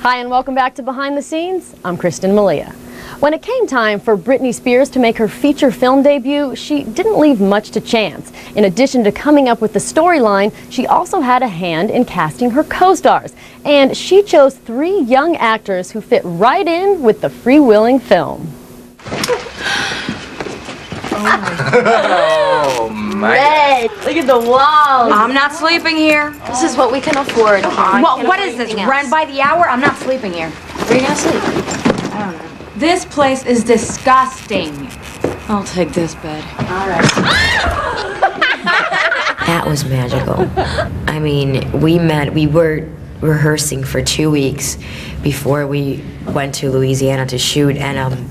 Hi and welcome back to Behind the Scenes. I'm Kristen Malia. When it came time for Britney Spears to make her feature film debut, she didn't leave much to chance. In addition to coming up with the storyline, she also had a hand in casting her co-stars. And she chose 3 young actors who fit right in with the freewheeling film. Oh my Red, look at the walls. I'm not sleeping here. This is what we can afford. What is this? Rent by the hour? I'm not sleeping here. Where are you gonna sleep? I don't know. This place is disgusting. I'll take this bed. All right. That was magical. I mean, we were rehearsing for 2 weeks before we went to Louisiana to shoot, and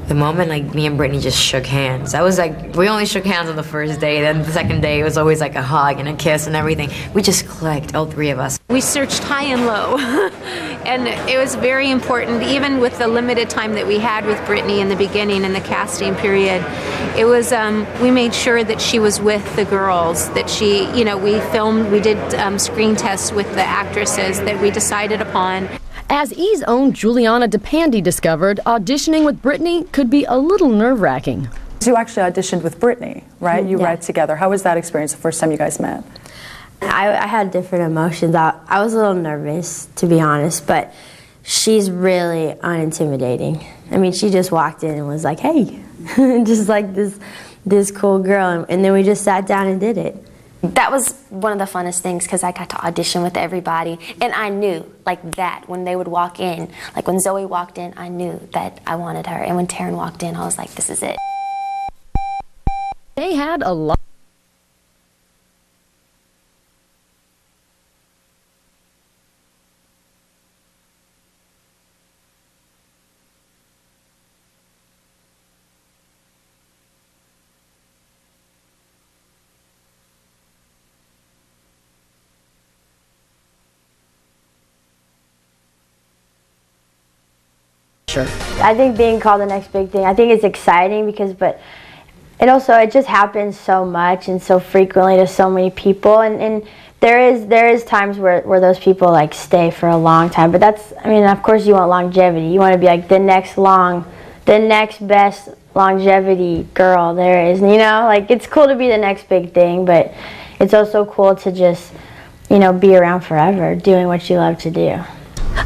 the moment like me and Britney just shook hands, I was like, we only shook hands on the first day, then the second day it was always like a hug and a kiss and everything. We just clicked, all 3 of us. We searched high and low, and it was very important, even with the limited time that we had with Britney in the beginning and the casting period. It was, we made sure that she was with the girls, that she, you know, we did screen tests with the actresses that we decided upon. As E's own Juliana DePandy discovered, auditioning with Britney could be a little nerve-wracking. You actually auditioned with Britney, right? You write together. How was that experience the first time you guys met? I had different emotions. I was a little nervous, to be honest, but she's really unintimidating. I mean, she just walked in and was like, hey, just like this cool girl, and then we just sat down and did it. That was one of the funnest things because I got to audition with everybody, and I knew like that when they would walk in, like when Zoe walked in, I knew that I wanted her, and when Taryn walked in, I was like, this is it. They had a lot. Sure. I think being called the next big thing, I think it's exciting because, but it just happens so much and so frequently to so many people, and there is times where those people like stay for a long time, but that's, I mean, of course you want longevity. You want to be like the next best longevity girl there is, you know, like it's cool to be the next big thing, but it's also cool to just, you know, be around forever doing what you love to do.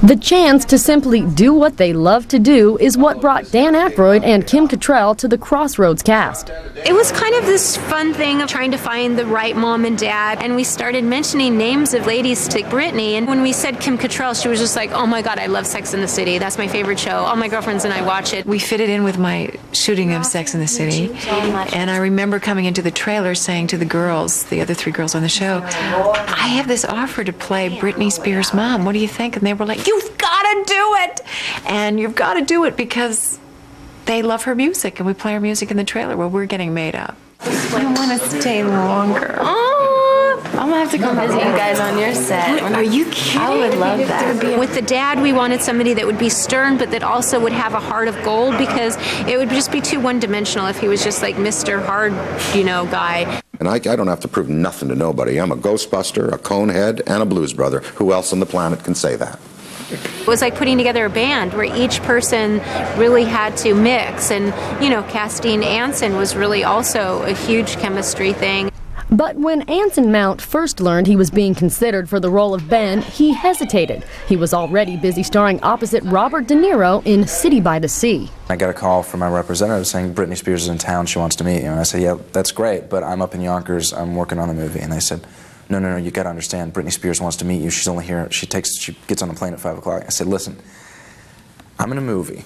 The chance to simply do what they love to do is what brought Dan Aykroyd and Kim Cattrall to the Crossroads cast. It was kind of this fun thing of trying to find the right mom and dad, and we started mentioning names of ladies to Britney, and when we said Kim Cattrall, she was just like, oh my god, I love Sex and the City. That's my favorite show. All my girlfriends and I watch it. We fitted in with my shooting of Sex and the City, and I remember coming into the trailer saying to the girls, the other 3 girls on the show, I have this offer to play Britney Spears' mom. What do you think? And they were like, you've got to do it! And you've got to do it because they love her music, and we play her music in the trailer where we're getting made up. I want to stay longer. Oh, I'm gonna have to come visit you guys on your set. Are you kidding? I would love that. With the dad, we wanted somebody that would be stern, but that also would have a heart of gold, because it would just be too one-dimensional if he was just like Mr. Hard, you know, guy. And I don't have to prove nothing to nobody. I'm a Ghostbuster, a Conehead, and a Blues Brother. Who else on the planet can say that? It was like putting together a band where each person really had to mix, and, you know, casting Anson was really also a huge chemistry thing. But when Anson Mount first learned he was being considered for the role of Ben, he hesitated. He was already busy starring opposite Robert De Niro in City by the Sea. I got a call from my representative saying Britney Spears is in town, she wants to meet you. And I said, yeah, that's great, but I'm up in Yonkers, I'm working on the movie. And they said, no, you got to understand, Britney Spears wants to meet you. She's only here, she gets on a plane at 5 o'clock. I said, listen, I'm in a movie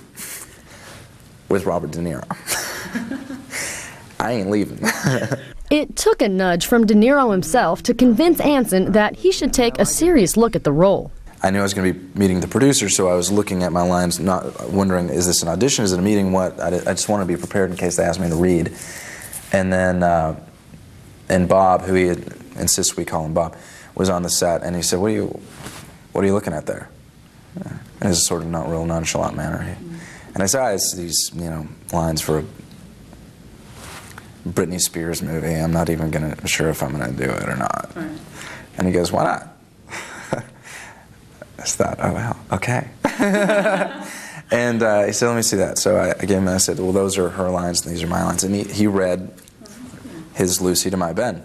with Robert De Niro. I ain't leaving. It took a nudge from De Niro himself to convince Anson that he should take a serious look at the role. I knew I was going to be meeting the producer, so I was looking at my lines, not wondering, is this an audition, is it a meeting, what? I just wanted to be prepared in case they asked me to read. And then, and Bob, who he had insists we call him Bob, was on the set, and he said, what are you looking at there? In his sort of not real nonchalant manner. And I said, it's these, you know, lines for a Britney Spears movie. I'm not even sure if I'm gonna do it or not. Right. And he goes, why not? I thought, oh well. okay. And he said, let me see that. So I gave him, I said, well, those are her lines and these are my lines. And he read his Lucy to my Ben.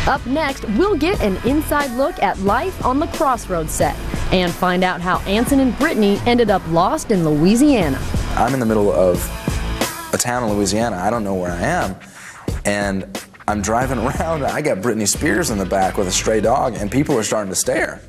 Up next, we'll get an inside look at life on the Crossroads set and find out how Anson and Britney ended up lost in Louisiana. I'm in the middle of a town in Louisiana. I don't know where I am. And I'm driving around. I got Britney Spears in the back with a stray dog, and people are starting to stare.